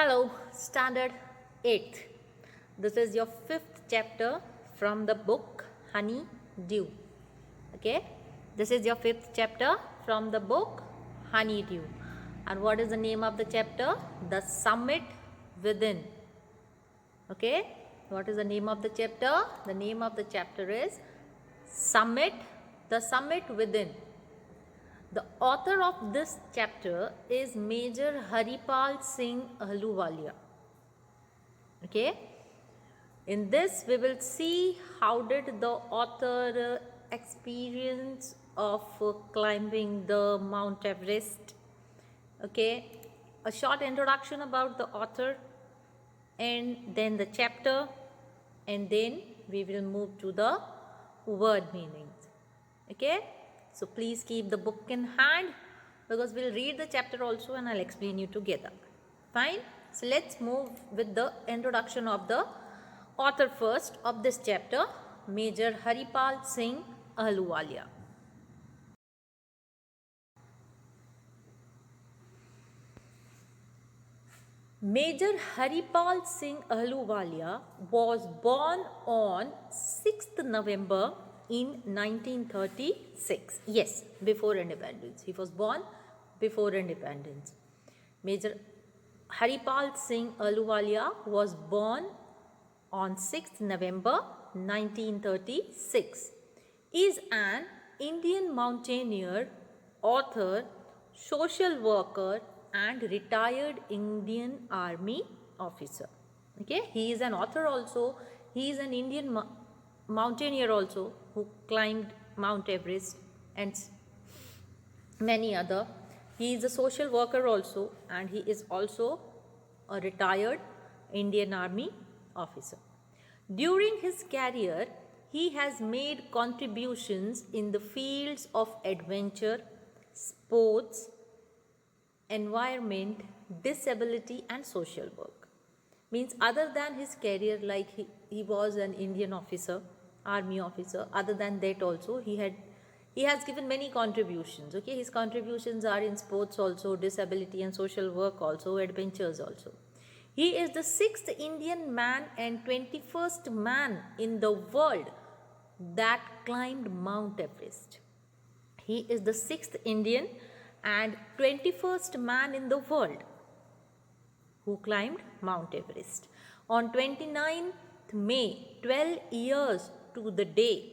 Hello, Standard 8th. This is your 5th chapter from the book Honey Dew. Okay, this is your 5th chapter from the book Honey Dew. And what is the name of the chapter? The Summit Within. Okay, what is the name of the chapter? The name of the chapter is The Summit Within. The author of this chapter is Major Haripal Singh Ahluwalia. Okay, in this we will see how did the author experience of climbing the Mount Everest. Okay, a short introduction about the author and then the chapter, and then we will move to the word meanings. Okay, so please keep the book in hand because we'll read the chapter also and I'll explain you together. Fine. So let's move with the introduction of the author first of this chapter, Major Haripal Singh Ahluwalia. Major Haripal Singh Ahluwalia was born on 6th November in 1936. Yes, before independence. He was born before independence. Major Haripal Singh Ahluwalia was born on 6th November 1936. Is an Indian mountaineer, author, social worker and retired Indian Army officer. Okay, he is an author also. He is an Indian mountaineer also who climbed Mount Everest and many other. He is a social worker also and he is also a retired Indian Army officer. During his career, he has made contributions in the fields of adventure, sports, environment, disability and social work. Means other than his career, like he was an Indian officer, army officer, other than that also he has given many contributions. Okay, his contributions are in sports also, disability and social work also, adventures also. He is the 6th Indian man and 21st man in the world that climbed Mount Everest. He is the 6th Indian and 21st man in the world who climbed Mount Everest. On 29th May, 12 years to the day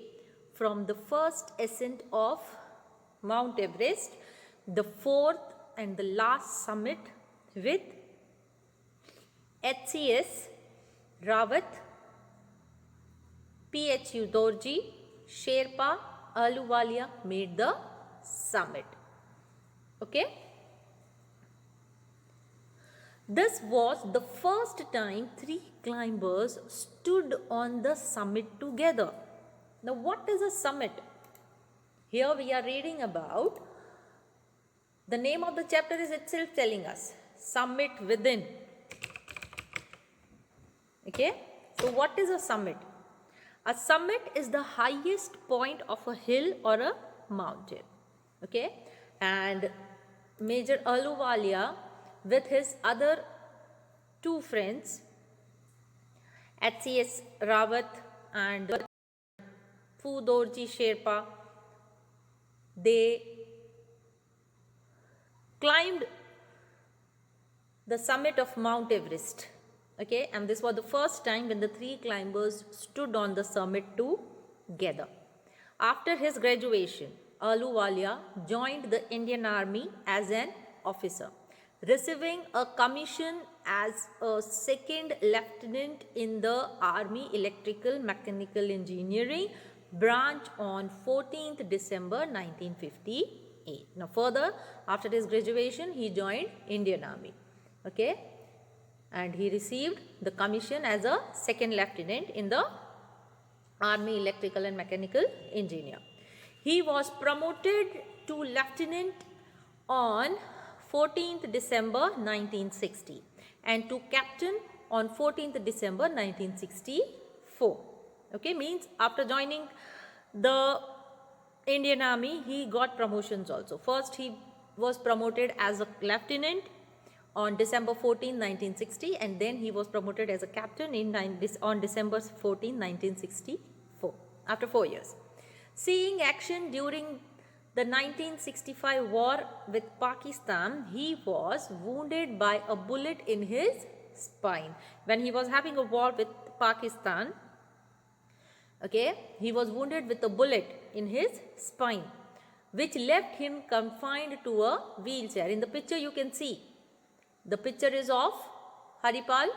from the first ascent of Mount Everest, the fourth and the last summit with HCS Rawat, PHU Dorji, Sherpa, Ahluwalia made the summit. Okay. This was the first time 3 climbers stood on the summit together. Now, what is a summit? Here we are reading about, the name of the chapter is itself telling us, Summit Within. Okay, so what is a summit? A summit is the highest point of a hill or a mountain. Okay, and Major Ahluwalia with his other 2 friends, HCS Rawat and PHU Dorji Sherpa, they climbed the summit of Mount Everest. Okay, and this was the first time when the 3 climbers stood on the summit together. After his graduation, Ahluwalia joined the Indian Army as an officer, receiving a commission as a second lieutenant in the Army Electrical Mechanical Engineering branch on 14th December 1958. Now further, after his graduation, he joined Indian Army. Okay, and he received the commission as a second lieutenant in the Army Electrical and Mechanical Engineer. He was promoted to lieutenant on 14th December 1960 and to captain on 14th December 1964. Okay, means after joining the Indian Army, he got promotions also. First, he was promoted as a lieutenant on December 14, 1960, and then he was promoted as a captain on December 14, 1964, after 4 years. Seeing action during the 1965 war with Pakistan, he was wounded by a bullet in his spine. When he was having a war with Pakistan, okay, he was wounded with a bullet in his spine, which left him confined to a wheelchair. In the picture you can see, the picture is of Haripal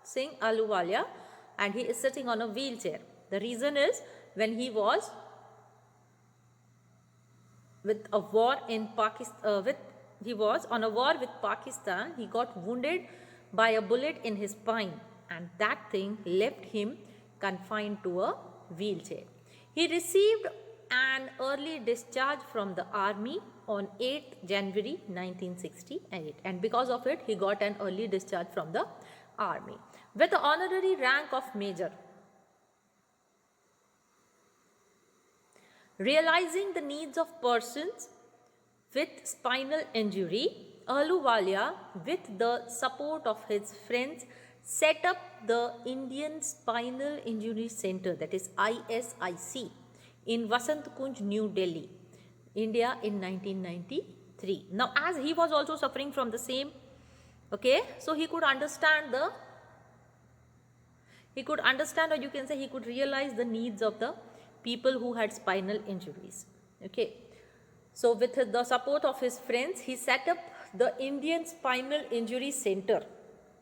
Singh Ahluwalia, and he is sitting on a wheelchair. The reason is, when he was with a war in Pakistan, he was on a war with Pakistan, he got wounded by a bullet in his spine, and that thing left him confined to a wheelchair. He received an early discharge from the army on 8th January 1968, and because of it he got an early discharge from the army with the honorary rank of major. Realizing the needs of persons with spinal injury, Ahluwalia, with the support of his friends, set up the Indian Spinal Injury Center, that is ISIC, in Vasant Kunj, New Delhi, India, in 1993. Now, as he was also suffering from the same, okay, so he could understand, or you can say he could realize the needs of the people who had spinal injuries. Okay, so with the support of his friends, he set up the Indian Spinal Injury Center,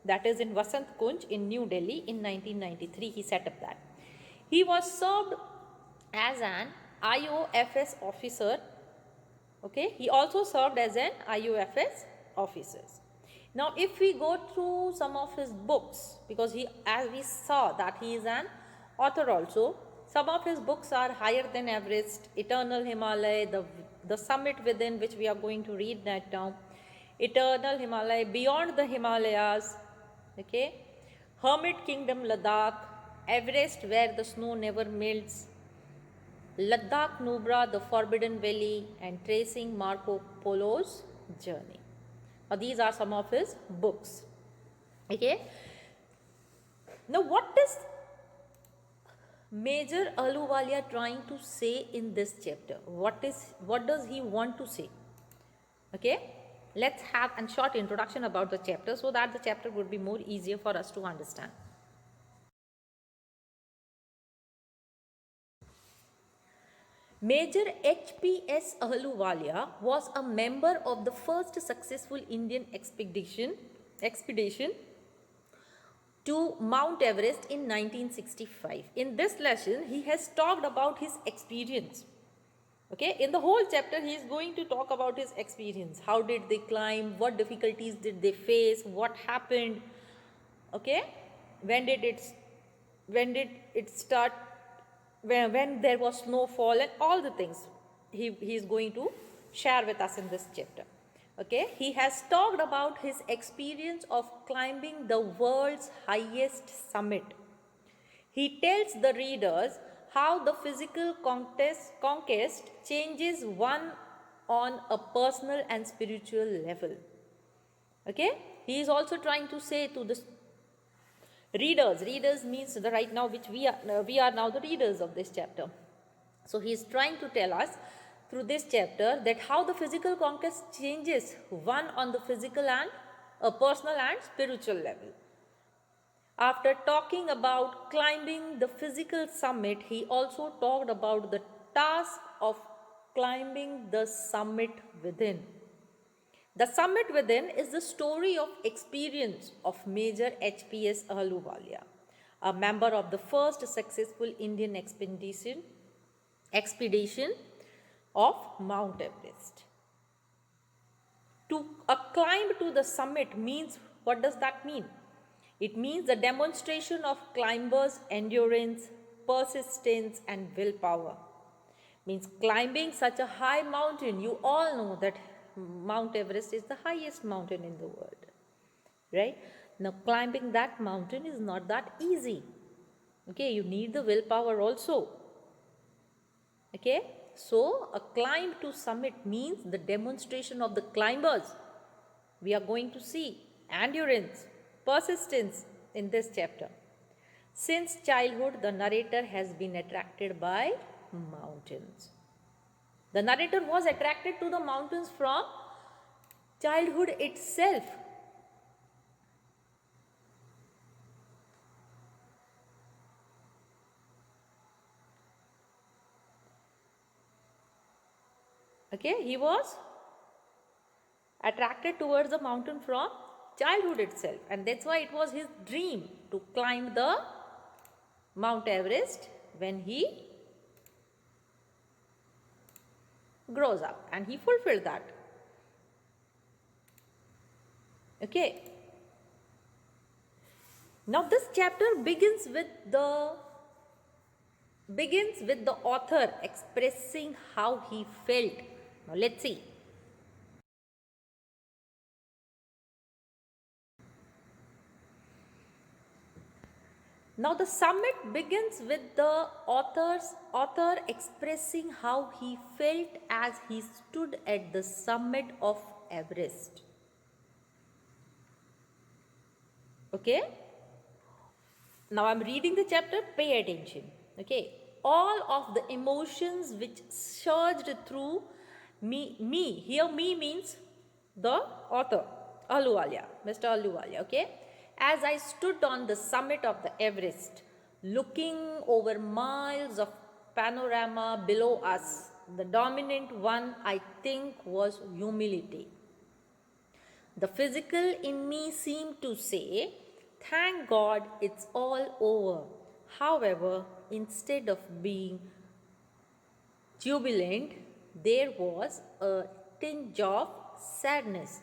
that is in Vasant Kunj in New Delhi in 1993. He set up that. He was served as an IOFS officer. Okay, he also served as an IOFS officer. Now, if we go through some of his books, because as we saw that he is an author also, some of his books are Higher Than Everest, Eternal Himalaya, the Summit Within, which we are going to read that now, Eternal Himalaya, Beyond the Himalayas, okay, Hermit Kingdom Ladakh, Everest Where the Snow Never Melts, Ladakh Nubra, The Forbidden Valley, and Tracing Marco Polo's Journey. Now, these are some of his books. Okay. Now, what is Major Ahluwalia trying to say in this chapter? What does he want to say? Okay. Let's have a short introduction about the chapter, so that the chapter would be more easier for us to understand. Major H.P.S. Ahluwalia was a member of the first successful Indian expedition to Mount Everest in 1965. In this lesson, he has talked about his experience. Okay, in the whole chapter, he is going to talk about his experience. How did they climb? What difficulties did they face? What happened? Okay, when did it start? When there was snowfall, and all the things he is going to share with us in this chapter. Okay, he has talked about his experience of climbing the world's highest summit. He tells the readers how the physical conquest changes one on a personal and spiritual level. Okay, he is also trying to say to the readers means the right now which we are now the readers of this chapter. So he is trying to tell us through this chapter that how the physical conquest changes one on the physical and a personal and spiritual level. After talking about climbing the physical summit, he also talked about the task of climbing the summit within. The Summit Within is the story of experience of Major H.P.S. Ahluwalia, a member of the first successful Indian expedition of Mount Everest. To climb to the summit means, what does that mean? It means the demonstration of climbers' endurance, persistence, and willpower. Means climbing such a high mountain, you all know that Mount Everest is the highest mountain in the world, right? Now, climbing that mountain is not that easy. Okay, you need the willpower also. Okay, so a climb to summit means the demonstration of the climbers. We are going to see endurance, persistence in this chapter. Since childhood, the narrator has been attracted by mountains. The narrator was attracted to the mountains from childhood itself. Okay, he was attracted towards the mountain from childhood itself, and that's why it was his dream to climb the Mount Everest when he grows up, and he fulfilled that. Okay. Now this chapter begins with the author expressing how he felt. Now let's see. Now the summit begins with the author expressing how he felt as he stood at the summit of Everest. Okay? Now I am reading the chapter, pay attention. Okay? All of the emotions which surged through me, here me means the author, Ahluwalia, Mr. Ahluwalia, okay? As I stood on the summit of the Everest, looking over miles of panorama below us, the dominant one I think was humility. The physical in me seemed to say, thank God it's all over. However, instead of being jubilant, there was a tinge of sadness.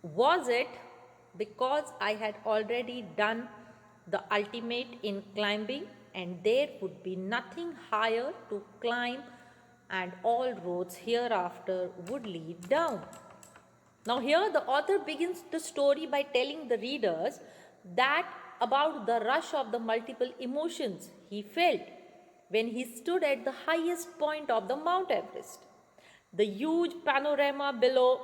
Was it because I had already done the ultimate in climbing and there would be nothing higher to climb and all roads hereafter would lead down? Now here the author begins the story by telling the readers that about the rush of the multiple emotions he felt when he stood at the highest point of the Mount Everest. The huge panorama below.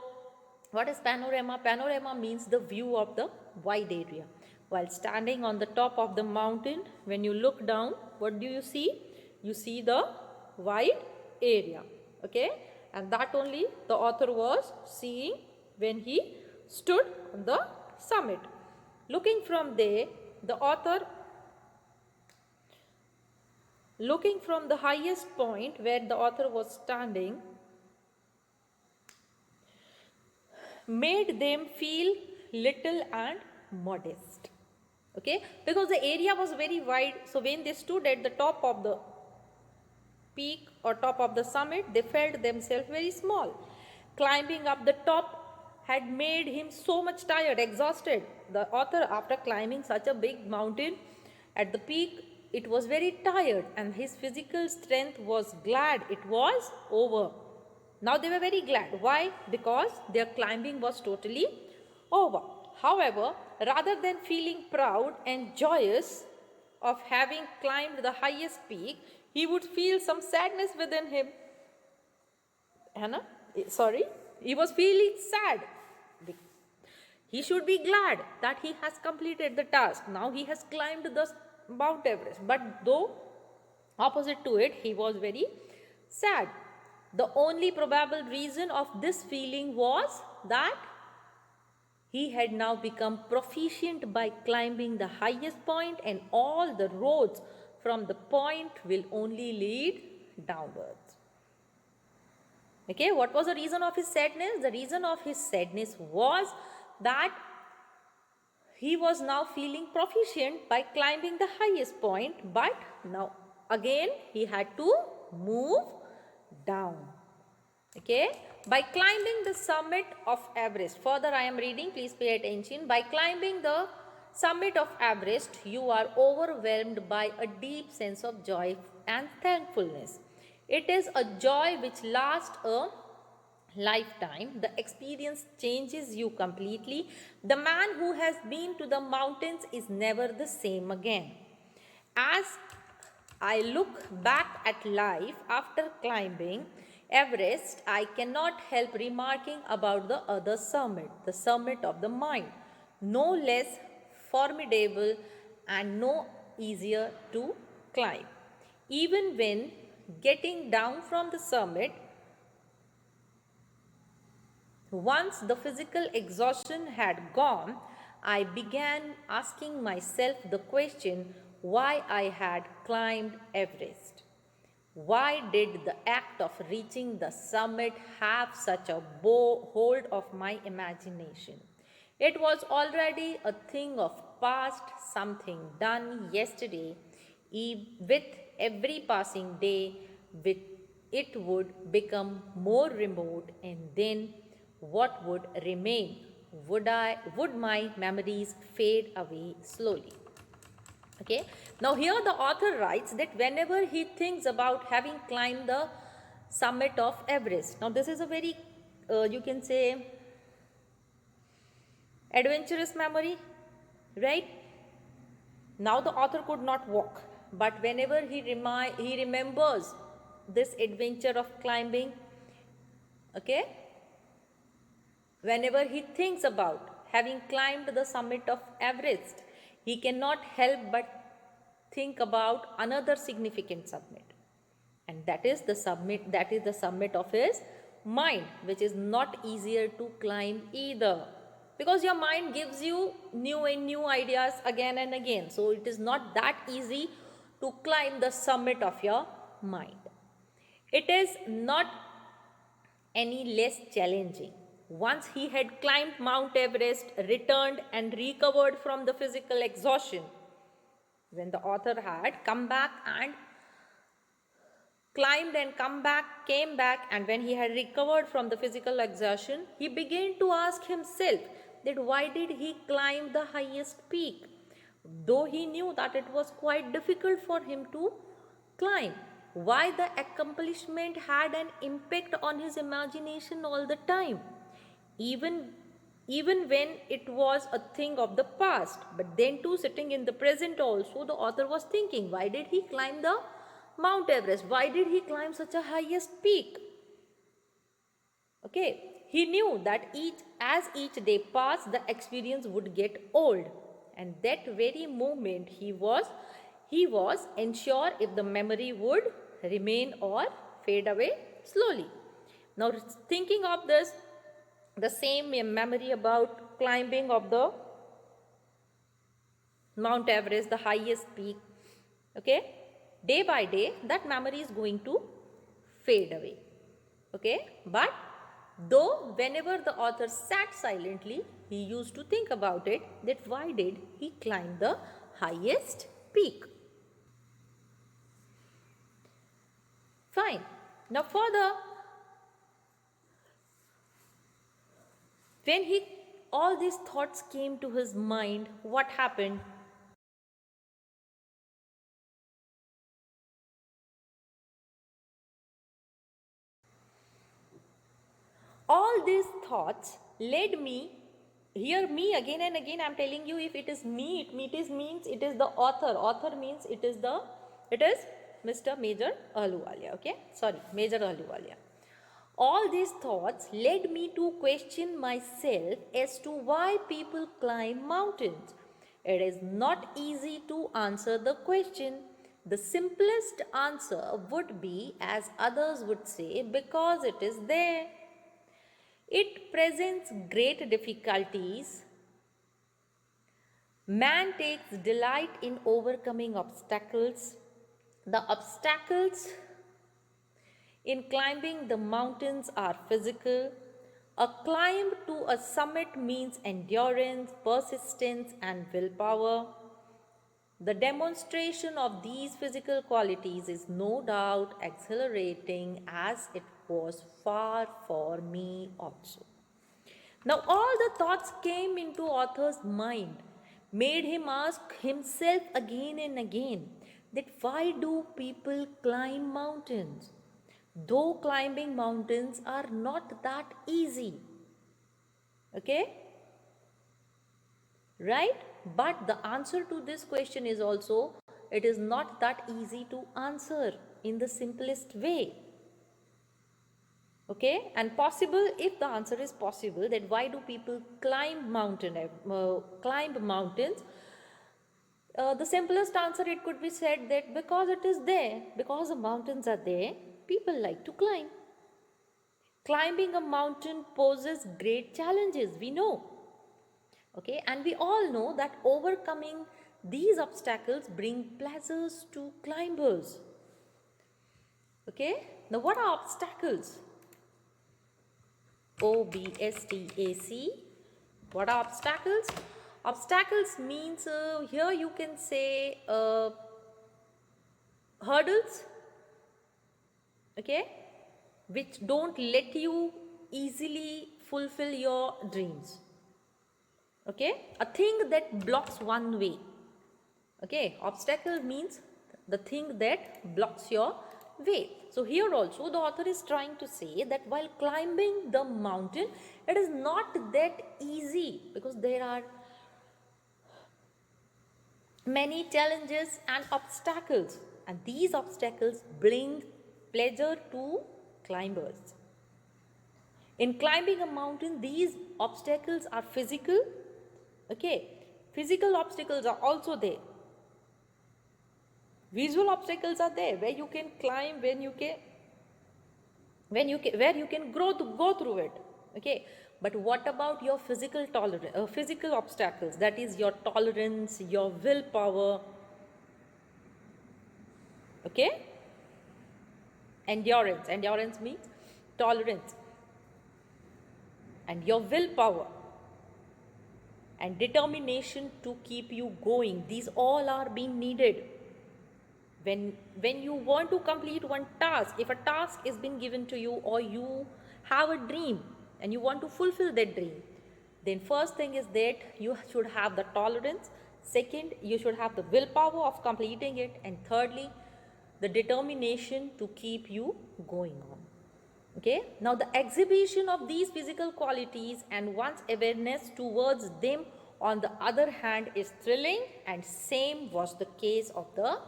What is panorama? Panorama means the view of the wide area. While standing on the top of the mountain, when you look down, what do you see? You see the wide area. Okay? And that only the author was seeing when he stood on the summit. Looking from there, the highest point where the author was standing, made them feel little and modest. Okay, because the area was very wide, so when they stood at the top of the peak or top of the summit, they felt themselves very small. Climbing up the top had made him so much tired, exhausted. The author, after climbing such a big mountain at the peak, it was very tired, and his physical strength was glad it was over. Now they were very glad. Why? Because their climbing was totally over. However, rather than feeling proud and joyous of having climbed the highest peak, he would feel some sadness within him. He was feeling sad. He should be glad that he has completed the task. Now he has climbed the Mount Everest. But though opposite to it, he was very sad. The only probable reason of this feeling was that he had now become proficient by climbing the highest point, and all the roads from the point will only lead downwards. Okay, what was the reason of his sadness? The reason of his sadness was that he was now feeling proficient by climbing the highest point, but now again he had to move down. Okay, by climbing the summit of Everest, further I am reading, please pay attention. By climbing the summit of Everest, you are overwhelmed by a deep sense of joy and thankfulness. It is a joy which lasts a lifetime. The experience changes you completely. The man who has been to the mountains is never the same again. As I look back at life after climbing, Everest, I cannot help remarking about the other summit, the summit of the mind, no less formidable and no easier to climb. Even when getting down from the summit, once the physical exhaustion had gone, I began asking myself the question why I had climbed Everest. Why did the act of reaching the summit have such a hold of my imagination? It was already a thing of past, something done yesterday. With every passing day, with it would become more remote, and then what would remain? Would my memories fade away slowly? Okay. Now here the author writes that whenever he thinks about having climbed the summit of Everest. Now this is a very, you can say, adventurous memory, right? Now the author could not walk, but whenever he remembers this adventure of climbing, okay, whenever he thinks about having climbed the summit of Everest, he cannot help but think about another significant summit. And that is the summit of his mind, which is not easier to climb either. Because your mind gives you new and new ideas again and again. So it is not that easy to climb the summit of your mind. It is not any less challenging. Once he had climbed Mount Everest, returned and recovered from the physical exhaustion, when the author had come back and climbed and came back, and when he had recovered from the physical exhaustion, he began to ask himself that why did he climb the highest peak, though he knew that it was quite difficult for him to climb. Why the accomplishment had an impact on his imagination all the time, even even when it was a thing of the past. But then too, sitting in the present also, the author was thinking, why did he climb the Mount Everest? Why did he climb such a highest peak? Okay, he knew that as each day passed, the experience would get old, and that very moment he was unsure if the memory would remain or fade away slowly. Now, thinking of this, the same memory about climbing of the Mount Everest, the highest peak, okay, day by day, that memory is going to fade away. Okay, but though whenever the author sat silently, he used to think about it, that why did he climb the highest peak. Fine. Now further, when all these thoughts came to his mind, what happened? All these thoughts led me, hear me again and again, I'm telling you, if it is me, it means it is the author means it is Mr. Major Ahluwalia, okay, sorry, Major Ahluwalia. All these thoughts led me to question myself as to why people climb mountains. It is not easy to answer the question. The simplest answer would be, as others would say, because it is there. It presents great difficulties. Man takes delight in overcoming obstacles. The obstacles in climbing the mountains are physical. A climb to a summit means endurance, persistence, and willpower. The demonstration of these physical qualities is no doubt exhilarating, as it was far for me also. Now all the thoughts came into author's mind, made him ask himself again and again that why do people climb mountains? Though climbing mountains are not that easy. Okay? Right? But the answer to this question is also, it is not that easy to answer in the simplest way. Okay, and possible, if the answer is possible, that why do people climb mountains? The simplest answer, it could be said that because it is there, because the mountains are there, people like to climb. Climbing a mountain poses great challenges, we know. Okay, and we all know that overcoming these obstacles bring pleasures to climbers. Okay, now what are obstacles? OBSTAC. What are obstacles? Obstacles means here you can say hurdles, okay, which don't let you easily fulfill your dreams. Okay, a thing that blocks one way. Okay, obstacle means the thing that blocks your way. So here also the author is trying to say that while climbing the mountain, it is not that easy, because there are many challenges and obstacles, and these obstacles bring pleasure to climbers. In climbing a mountain, these obstacles are physical. Okay, physical obstacles are also there. Visual obstacles are there where you can climb, where you can go through it. Okay, but what about your physical obstacles? That is your tolerance, your willpower. Okay, endurance means tolerance, and your willpower and determination to keep you going. These all are being needed. When you want to complete one task, if a task is being given to you, or you have a dream and you want to fulfill that dream, then first thing is that you should have the tolerance, second you should have the willpower of completing it, and thirdly the determination to keep you going on. Okay, now the exhibition of these physical qualities and one's awareness towards them on the other hand is thrilling, and same was the case of the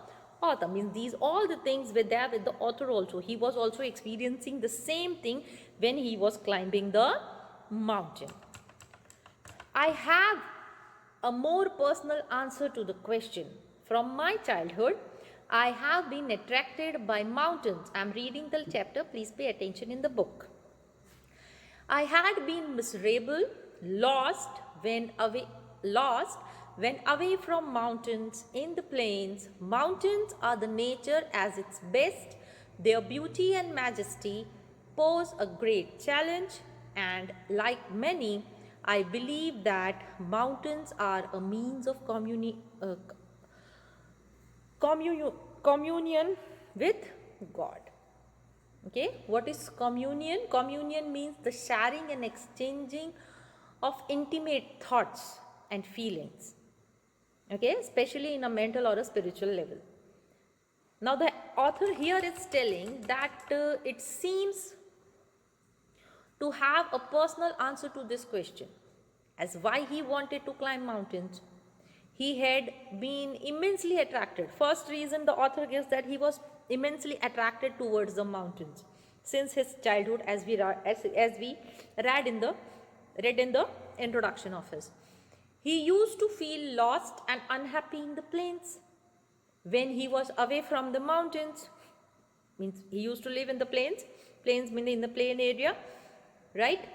author. Means these all the things were there with the author also. He was also experiencing the same thing when he was climbing the mountain. I have a more personal answer to the question. From my childhood, I have been attracted by mountains. I am reading the chapter, please pay attention in the book. I had been miserable, lost when away from mountains in the plains. Mountains are the nature as its best. Their beauty and majesty pose a great challenge, and like many, I believe that mountains are a means of communion with God. Okay, what is communion? Communion means the sharing and exchanging of intimate thoughts and feelings. Okay, especially in a mental or a spiritual level. Now the author here is telling that it seems to have a personal answer to this question as why he wanted to climb mountains. He had been immensely attracted. First reason the author gives that he was immensely attracted towards the mountains since his childhood, as we read in the introduction of his. He used to feel lost and unhappy in the plains when he was away from the mountains. Means he used to live in the plains. Plains mean in the plain area, right?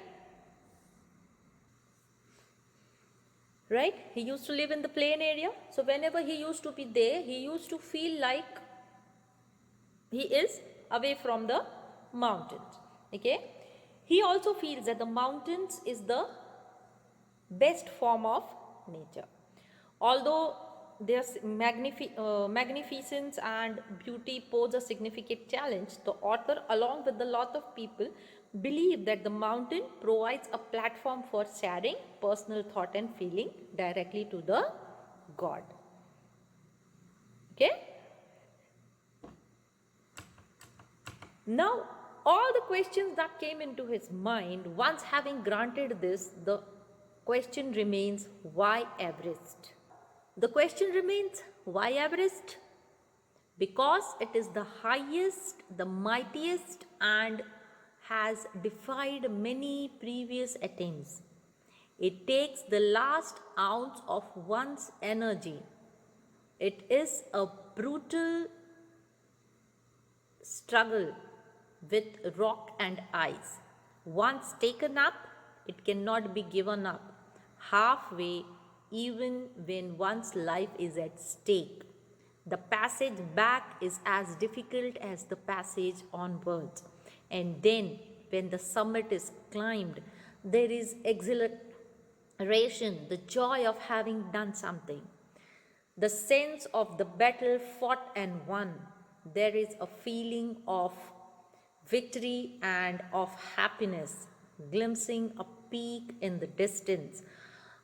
Right? He used to live in the plain area. So whenever he used to be there, he used to feel like he is away from the mountains. Okay? He also feels that the mountains is the best form of nature. Although their magnificence and beauty pose a significant challenge, the author, along with a lot of people, believe that the mountain provides a platform for sharing personal thought and feeling directly to the God. Okay? Now, all the questions that came into his mind, once having granted this, the question remains, why Everest? The question remains, why Everest? Because it is the highest, the mightiest, and has defied many previous attempts. It takes the last ounce of one's energy. It is a brutal struggle with rock and ice. Once taken up, it cannot be given up halfway, even when one's life is at stake. The passage back is as difficult as the passage onwards. And then, when the summit is climbed, there is exhilaration, the joy of having done something, the sense of the battle fought and won. There is a feeling of victory and of happiness, glimpsing a peak in the distance.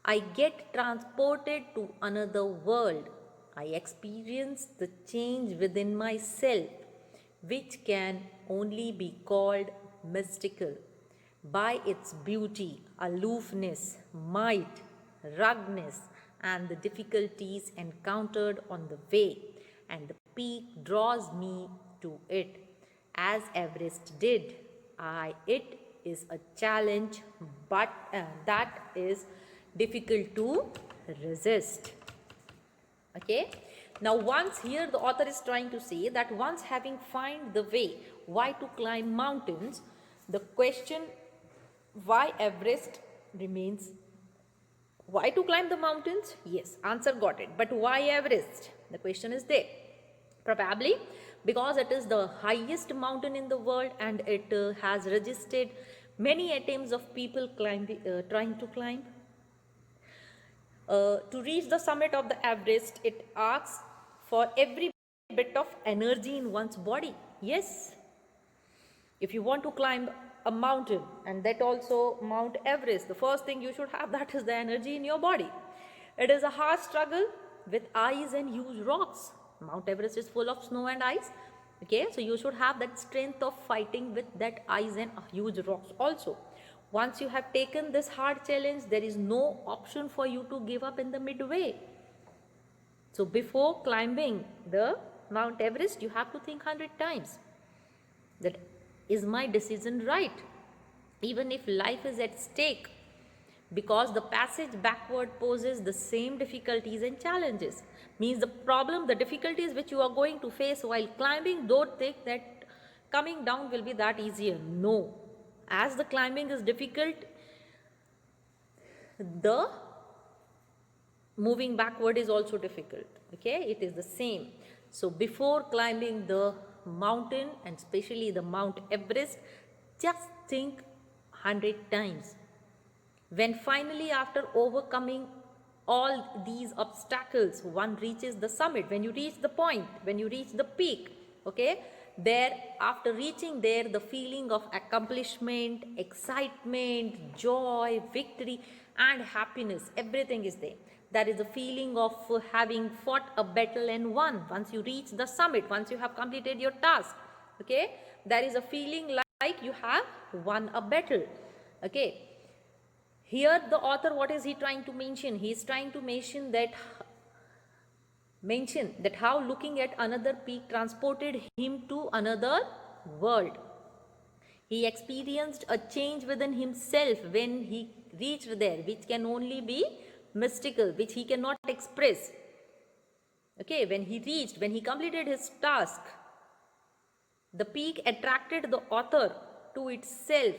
I get transported to another world. I experience the change within myself, which can only be called mystical by its beauty, aloofness, might, ruggedness, and the difficulties encountered on the way, and the peak draws me to it, as Everest did. It is a challenge, but that is difficult to resist. Okay. Now, once here the author is trying to say that once having find the way, why to climb mountains, the question why Everest remains. Why to climb the mountains? Yes, answer got it. But why Everest? The question is there. Probably because it is the highest mountain in the world and it has registered many attempts of people trying to climb. To reach the summit of the Everest, it asks for every bit of energy in one's body. Yes, if you want to climb a mountain, and that also Mount Everest, the first thing you should have, that is the energy in your body. It is a hard struggle with ice and huge rocks. Mount Everest is full of snow and ice. Okay, so you should have that strength of fighting with that ice and huge rocks also. Once you have taken this hard challenge, there is no option for you to give up in the midway. So before climbing the Mount Everest, you have to think 100 times that is my decision right? Even if life is at stake, because the passage backward poses the same difficulties and challenges. Means the problem, the difficulties which you are going to face while climbing, don't think that coming down will be that easier. No. As the climbing is difficult, the moving backward is also difficult. Okay, it is the same. So before climbing the mountain, and especially the Mount Everest, just think 100 times. When finally, after overcoming all these obstacles, one reaches the summit, when you reach the point, when you reach the peak, okay, there, after reaching there, the feeling of accomplishment, excitement, joy, victory and happiness, everything is there. That is the feeling of having fought a battle and won. Once you reach the summit, once you have completed your task, okay, there is a feeling like you have won a battle. Okay, here the author, what is he trying to mention? He is trying to mention that how looking at another peak transported him to another world. He experienced a change within himself when he reached there, which can only be mystical, which he cannot express. Okay, when he completed his task, the peak attracted the author to itself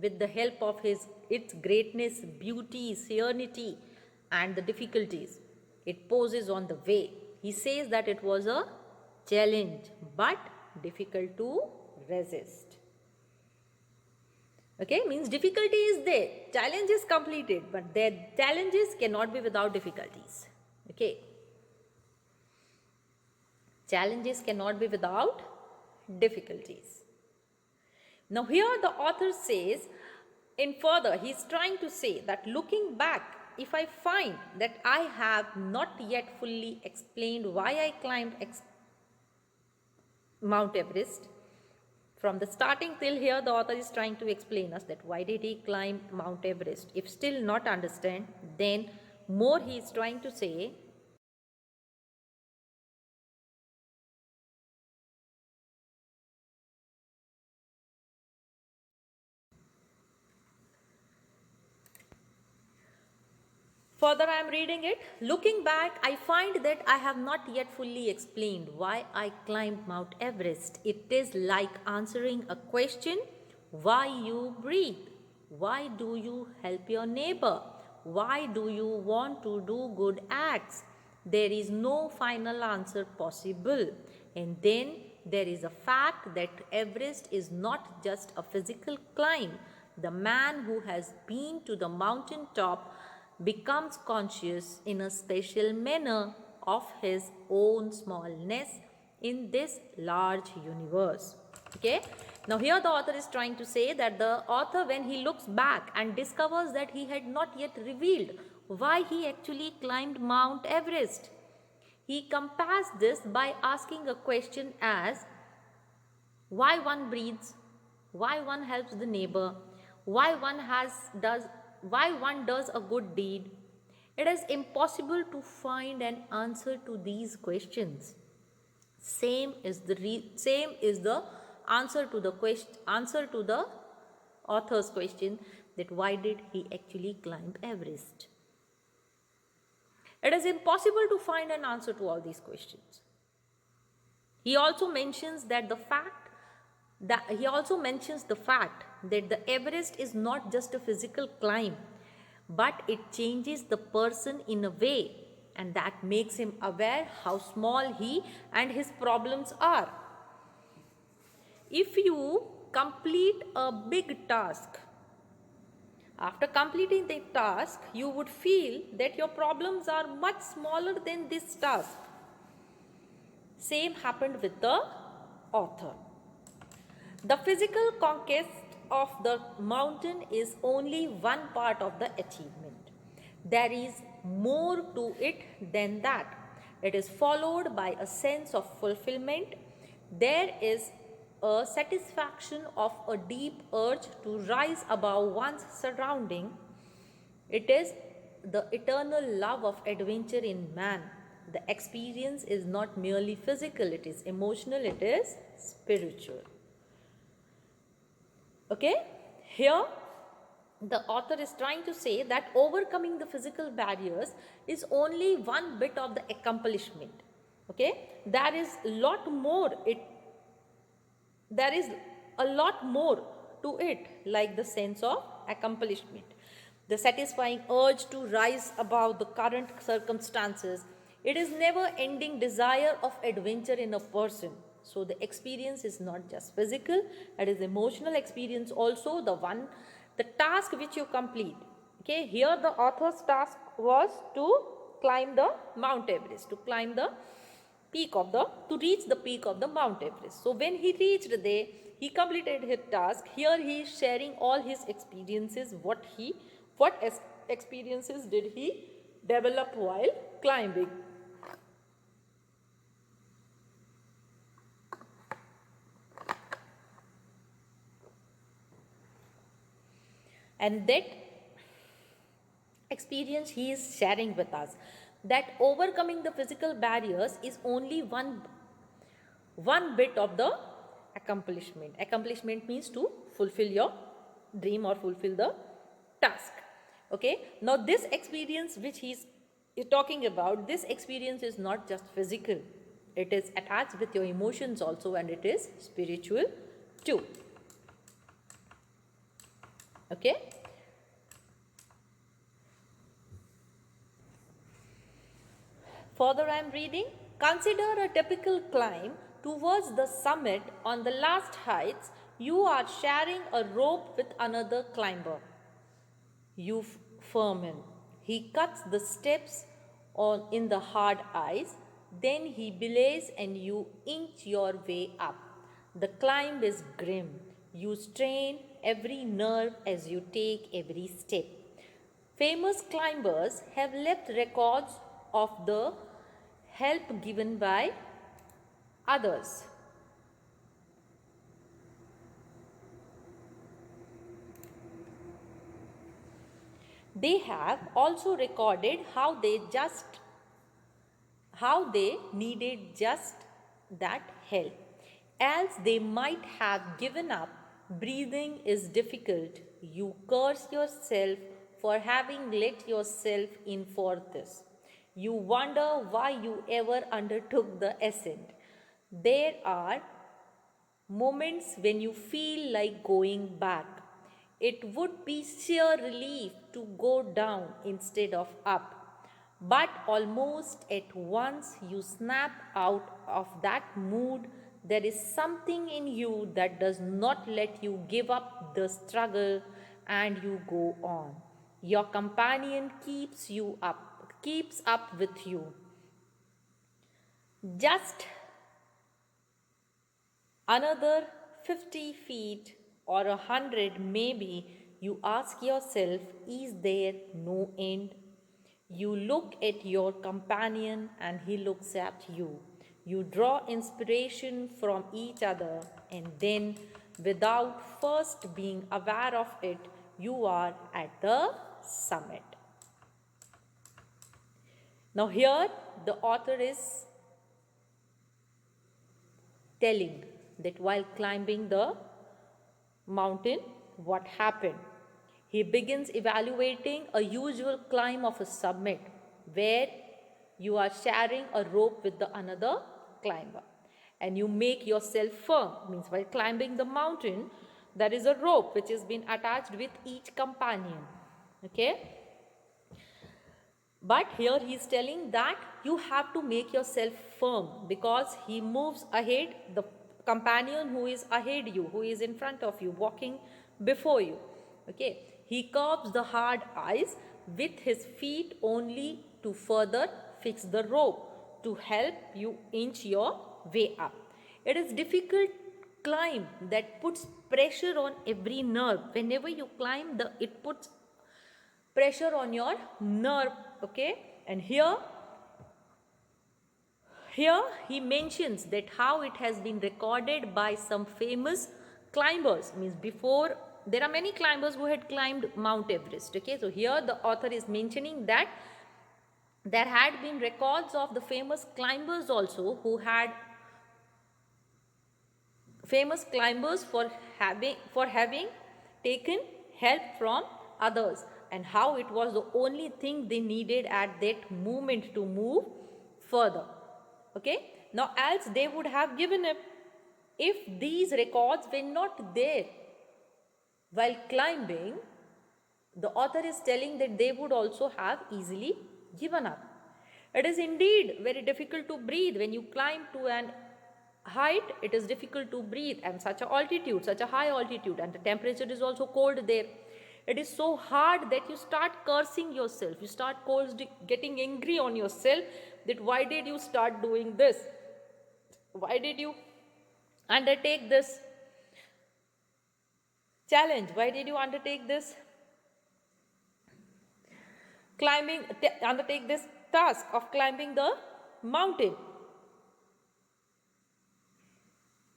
with the help of its greatness, beauty, serenity and the difficulties it poses on the way. He says that it was a challenge but difficult to resist. Okay, means difficulty is there, challenge is completed, but their challenges cannot be without difficulties. Okay, challenges cannot be without difficulties. Now here the author says, in further, he is trying to say that looking back, if I find that I have not yet fully explained why I climbed Mount Everest, from the starting till here the author is trying to explain us that why did he climb Mount Everest. If still not understand, then more he is trying to say Further, I am reading it. Looking back, I find that I have not yet fully explained why I climbed Mount Everest. It is like answering a question: why you breathe? Why do you help your neighbor? Why do you want to do good acts? There is no final answer possible. And then there is a fact that Everest is not just a physical climb. The man who has been to the mountain top becomes conscious in a special manner of his own smallness in this large universe. Okay, now here the author is trying to say that the author, when he looks back and discovers that he had not yet revealed why he actually climbed Mount Everest, he compares this by asking a question as: why one breathes, why one helps the neighbor, why one does a good deed. It is impossible to find an answer to these questions. Same is the answer to the author's question, that why did he actually climb Everest. It is impossible to find an answer to all these questions. He also mentions the fact that the Everest is not just a physical climb, but it changes the person in a way, and that makes him aware how small he and his problems are. If you complete a big task, after completing the task, you would feel that your problems are much smaller than this task. Same happened with the author. The physical conquest of the mountain is only one part of the achievement. There is more to it than that. It is followed by a sense of fulfillment. There is a satisfaction of a deep urge to rise above one's surrounding. It is the eternal love of adventure in man. The experience is not merely physical, it is emotional, it is spiritual. Okay, here the author is trying to say that overcoming the physical barriers is only one bit of the accomplishment. Okay, there is a lot more to it, like the sense of accomplishment, the satisfying urge to rise above the current circumstances. It is never ending desire of adventure in a person. So the experience is not just physical, it is emotional experience also, the task which you complete. Okay, here the author's task was to climb the Mount Everest, to reach the peak of the Mount Everest. So when he reached there, he completed his task. Here he is sharing all his experiences, what experiences did he develop while climbing. And that experience he is sharing with us, that overcoming the physical barriers is only one bit of the accomplishment. Accomplishment means to fulfill your dream or fulfill the task. Okay, now this experience which he is talking about, this experience is not just physical, it is attached with your emotions also, and it is spiritual too. Okay, further I am reading. Consider a typical climb towards the summit. On the last heights, you are sharing a rope with another climber. You Furman. He cuts the steps in the hard ice, then he belays and you inch your way up. The climb is grim. You strain every nerve as you take every step. Famous climbers have left records of the help given by others. They have also recorded how they needed just that help. Else they might have given up. Breathing is difficult. You curse yourself for having let yourself in for this. You wonder why you ever undertook the ascent. There are moments when you feel like going back. It would be sheer relief to go down instead of up. But almost at once you snap out of that mood. There is something in you that does not let you give up the struggle, and you go on. Your companion keeps up with you. Just another 50 feet or 100 maybe, you ask yourself, is there no end? You look at your companion and he looks at you. You draw inspiration from each other, and then, without first being aware of it, you are at the summit. Now, here the author is telling that while climbing the mountain, what happened. He begins evaluating a usual climb of a summit where you are sharing a rope with the another climber, and you make yourself firm. Means while climbing the mountain, there is a rope which has been attached with each companion. Okay. But here he is telling that you have to make yourself firm, because he moves ahead, the companion who is ahead you, who is in front of you, walking before you. Okay. He curves the hard ice with his feet only to further fix the rope to help you inch your way up. It is difficult climb that puts pressure on every nerve. Whenever you climb, it puts pressure on your nerve. Okay. And here he mentions that how it has been recorded by some famous climbers. Means before, there are many climbers who had climbed Mount Everest. Okay. So here the author is mentioning that there had been records of the famous climbers also, who had famous climbers for having taken help from others, and how it was the only thing they needed at that moment to move further. Okay. Now else they would have given up. If these records were not there while climbing, the author is telling that they would also have easily given up. It is indeed very difficult to breathe when you climb to an height. It is difficult to breathe, and such a altitude, such a high altitude, and the temperature is also cold there. It is so hard that you start cursing yourself. You start getting angry on yourself that why did you start doing this? Why did you undertake this challenge? Why did you undertake this undertake this task of climbing the mountain?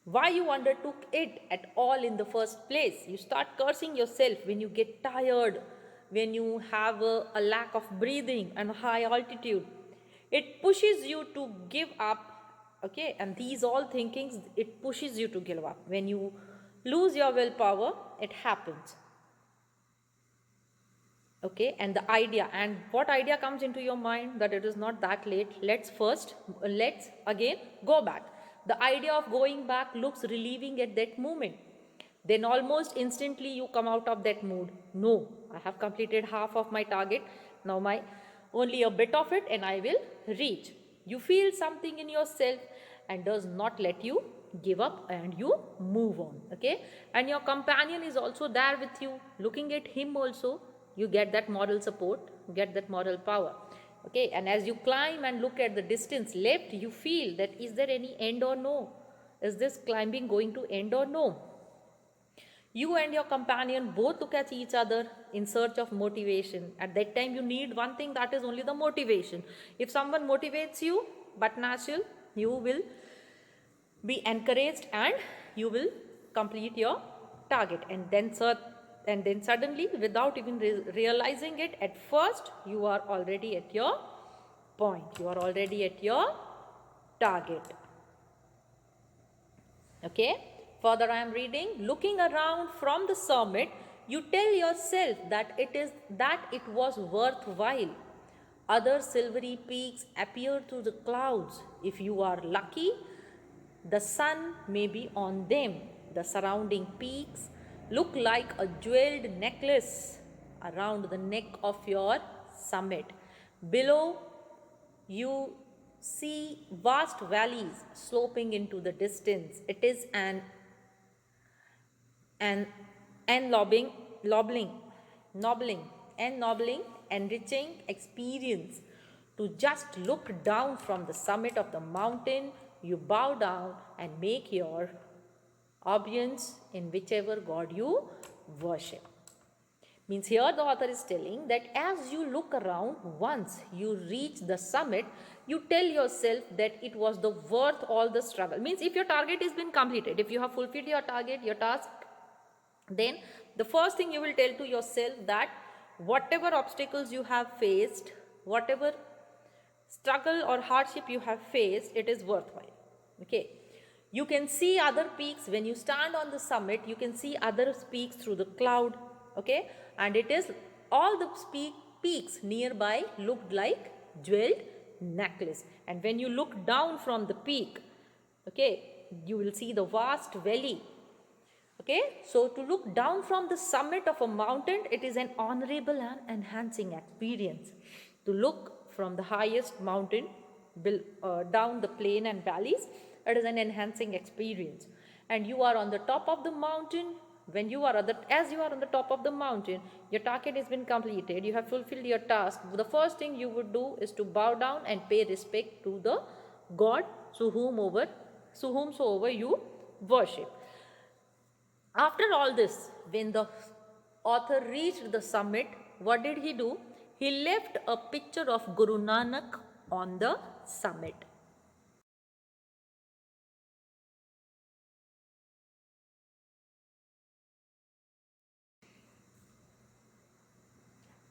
Why you undertook it at all in the first place? You start cursing yourself when you get tired, when you have a lack of breathing and high altitude. It pushes you to give up. Okay. And these all thinkings, it pushes you to give up. When you lose your willpower, it happens. Okay. And the idea, and what idea comes into your mind? That it is not that late. Let's again go back. The idea of going back looks relieving at that moment. Then almost instantly you come out of that mood. No, I have completed half of my target. Now only a bit of it and I will reach. You feel something in yourself and does not let you give up, and you move on. Okay. And your companion is also there with you. Looking at him also, you get that moral support, get that moral power. Okay. And as you climb and look at the distance left, you feel that is there any end or no? Is this climbing going to end or no? You and your companion both look at each other in search of motivation. At that time, you need one thing, that is only the motivation. If someone motivates you, but natural, you will be encouraged and you will complete your target. And then suddenly, without even realizing it, at first, you are already at your point. You are already at your target. Okay. Further I am reading, looking around from the summit, You tell yourself that it was worthwhile. Other silvery peaks appear through the clouds. If you are lucky, the sun may be on them. The surrounding peaks look like a jeweled necklace around the neck of your summit. Below, you see vast valleys sloping into the distance. It is an ennobling, enriching experience to just look down from the summit of the mountain. You bow down and make your obeisance in whichever god you worship. Means here the author is telling that as you look around, once you reach the summit, you tell yourself that it was the worth all the struggle. Means if your target has been completed, if you have fulfilled your target, your task, then the first thing you will tell to yourself that whatever obstacles you have faced, whatever struggle or hardship you have faced, it is worthwhile. Okay. You can see other peaks when you stand on the summit. You can see other peaks through the cloud. Okay. And it is all the peaks nearby looked like jeweled necklace. And when you look down from the peak, okay, you will see the vast valley. Okay, so to look down from the summit of a mountain, it is an honorable and enhancing experience. To look from the highest mountain down the plain and valleys, it is an enhancing experience. And you are on the top of the mountain. When you are as you are on the top of the mountain, your target has been completed. You have fulfilled your task. The first thing you would do is to bow down and pay respect to the God to whomsoever you worship. After all this, when the author reached the summit, what did he do? He left a picture of Guru Nanak on the summit.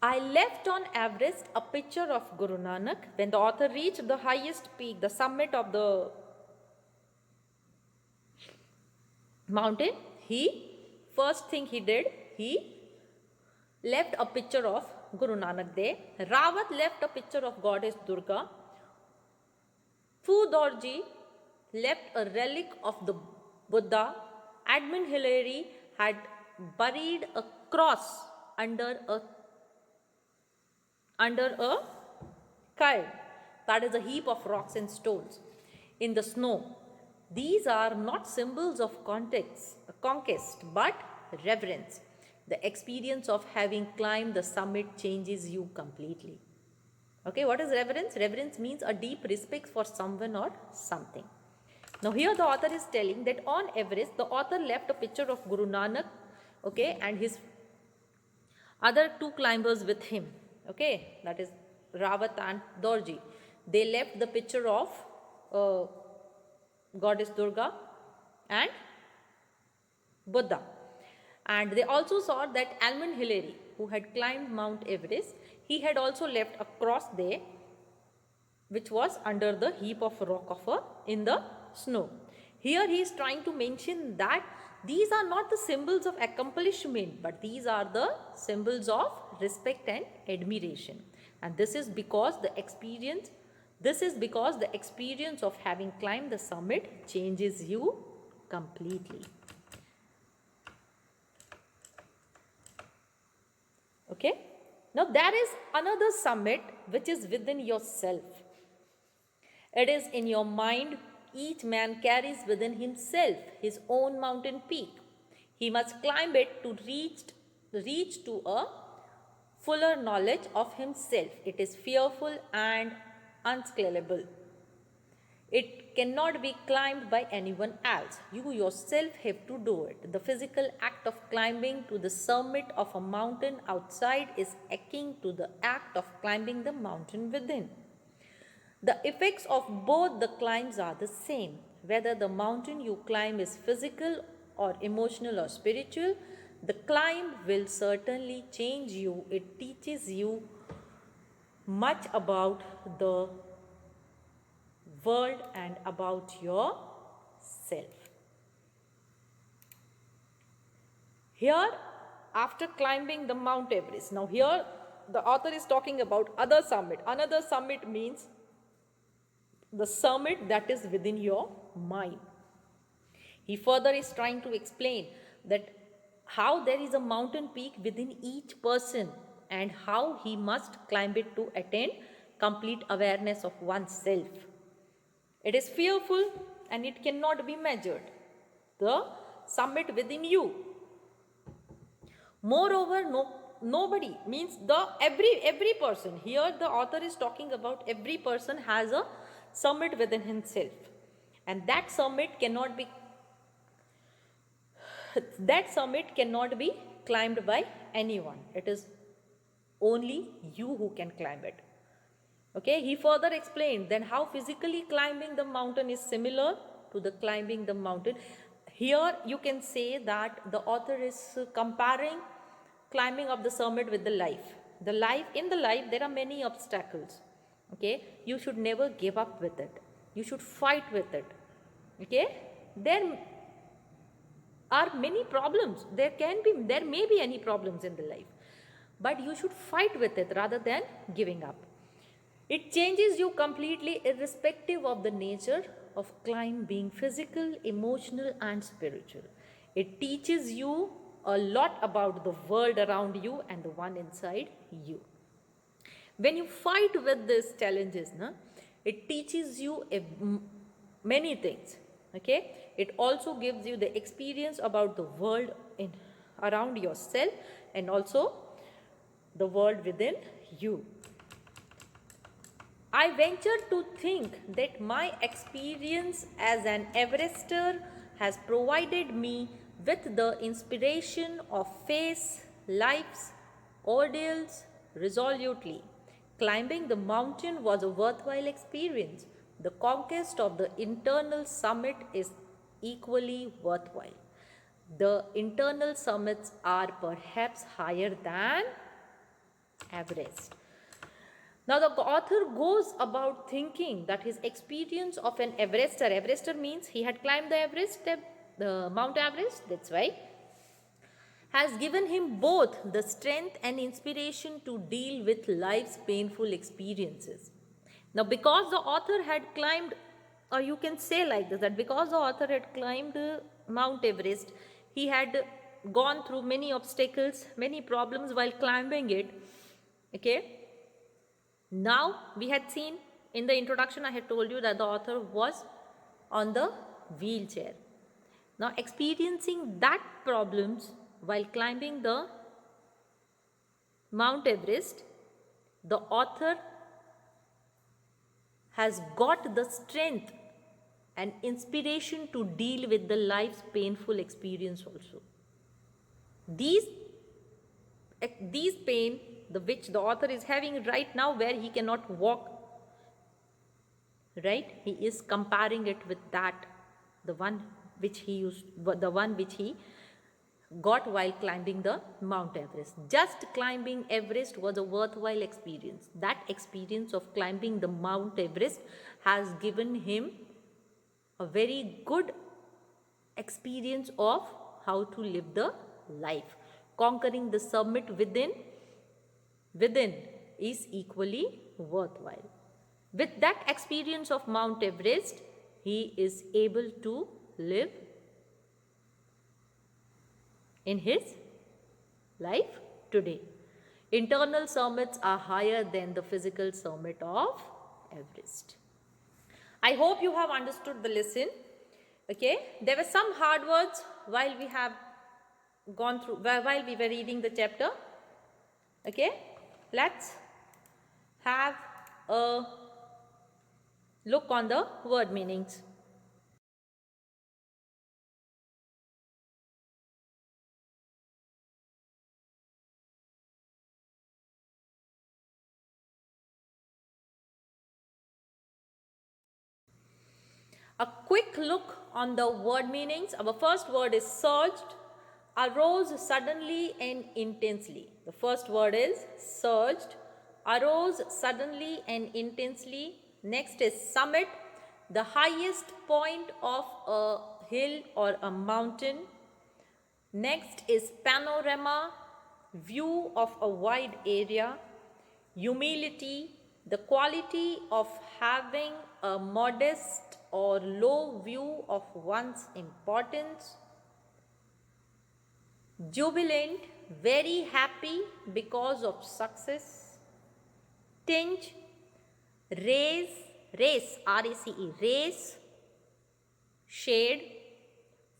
I left on Everest a picture of Guru Nanak. When the author reached the highest peak, the summit of the mountain, first thing he did, he left a picture of Guru Nanak there. Rawat left a picture of goddess Durga. Fu Dorji left a relic of the Buddha. Edmund Hillary had buried a cross under a cairn, that is a heap of rocks and stones, in the snow. These are not symbols of conquest, but reverence. The experience of having climbed the summit changes you completely. Okay, what is reverence? Reverence means a deep respect for someone or something. Now here the author is telling that on Everest, the author left a picture of Guru Nanak, okay, and his other two climbers with him, okay, that is Rawat and Dorji. They left the picture of goddess Durga and Buddha. And they also saw that Edmund Hillary, who had climbed Mount Everest, he had also left a cross there, which was under the heap of rock in the snow. Here he is trying to mention that these are not the symbols of accomplishment, but these are the symbols of respect and admiration. And this is because the experience of having climbed the summit changes you completely. Okay. Now there is another summit which is within yourself. It is in your mind. Each man carries within himself his own mountain peak. He must climb it to reach to a fuller knowledge of himself. It is fearful and unscalable. It cannot be climbed by anyone else. You yourself have to do it. The physical act of climbing to the summit of a mountain outside is akin to the act of climbing the mountain within. The effects of both the climbs are the same. Whether the mountain you climb is physical or emotional or spiritual, the climb will certainly change you. It teaches you much about the world and about yourself. Here after climbing the Mount Everest. Now here the author is talking about other summit. Another summit means the summit that is within your mind. He further is trying to explain that how there is a mountain peak within each person and how he must climb it to attain complete awareness of oneself. It is fearful and it cannot be measured. The summit within you. Moreover, nobody means every person. Here the author is talking about every person has a summit within himself, and that summit cannot be climbed by anyone. It is only you who can climb it. Okay, he further explained then how physically climbing the mountain is similar to the climbing the mountain. Here you can say that the author is comparing climbing of the summit with the life. In the life there are many obstacles. Okay, you should never give up with it. You should fight with it. Okay, there are many problems. There may be any problems in the life, but you should fight with it rather than giving up. It changes you completely irrespective of the nature of climb being physical, emotional and spiritual. It teaches you a lot about the world around you and the one inside you. When you fight with these challenges, it teaches you many things. Okay, it also gives you the experience about the world around yourself and also the world within you. I venture to think that my experience as an Everester has provided me with the inspiration of face life's ordeals resolutely. Climbing the mountain was a worthwhile experience. The conquest of the internal summit is equally worthwhile. The internal summits are perhaps higher than Everest. Now the author goes about thinking that his experience of an Everester means he had climbed the Mount Everest, that's why, has given him both the strength and inspiration to deal with life's painful experiences. Now because the author had climbed, or you can say like this, that because the author had climbed Mount Everest, he had gone through many obstacles, many problems while climbing it. Okay. Now we had seen in the introduction, I had told you that the author was on the wheelchair. Now experiencing that problems while climbing the Mount Everest, the author has got the strength and inspiration to deal with the life's painful experience also. These pain, which the author is having right now, where he cannot walk, right? He is comparing it with the one which he got while climbing the Mount Everest. Just climbing Everest was a worthwhile experience. That experience of climbing the Mount Everest has given him a very good experience of how to live the life. Conquering the summit within is equally worthwhile. With that experience of Mount Everest, he is able to live in his life today. Internal summits are higher than the physical summit of Everest. I hope you have understood the lesson. Okay, there were some hard words while we were reading the chapter. Okay, let's have a look on the word meanings. A quick look on the word meanings. Our first word is surged, arose suddenly and intensely. The first word is surged, arose suddenly and intensely. Next is summit, the highest point of a hill or a mountain. Next is panorama, view of a wide area. Humility, the quality of having a modest or low view of one's importance. Jubilant, very happy because of success. Tinge, race, R-A-C-E, race, shade.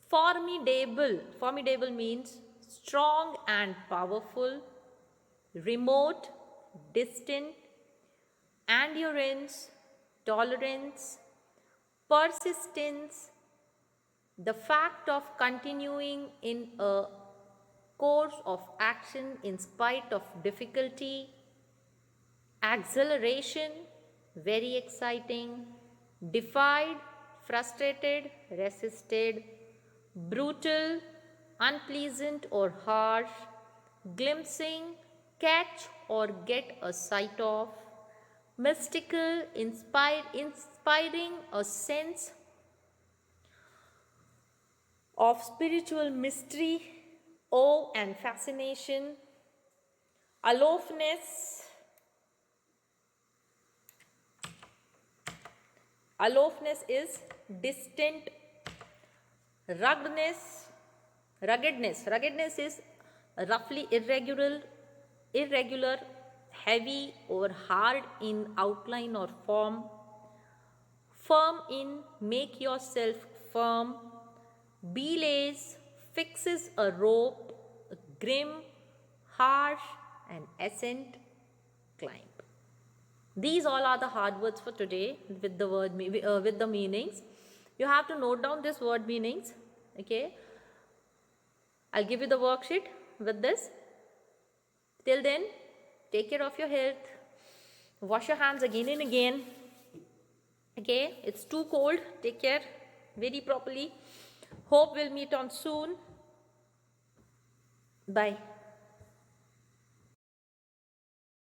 Formidable means strong and powerful. Remote, distant. Endurance, tolerance. Persistence, the fact of continuing in a course of action in spite of difficulty. Exhilaration, very exciting. Defied, frustrated, resisted. Brutal, unpleasant or harsh. Glimpsing, catch or get a sight of. Mystical, inspiring a sense of spiritual mystery, awe and fascination. Aloofness, is distant. Ruggedness is roughly irregular, heavy or hard in outline or form. Firm in, make yourself firm. Belays, fixes a rope. Grim, harsh, and ascent, climb. These all are the hard words for today with the with the meanings. You have to note down this word meanings. Okay. I'll give you the worksheet with this. Till then, take care of your health. Wash your hands again and again. Okay. It's too cold. Take care very properly. Hope we'll meet on soon. Bye.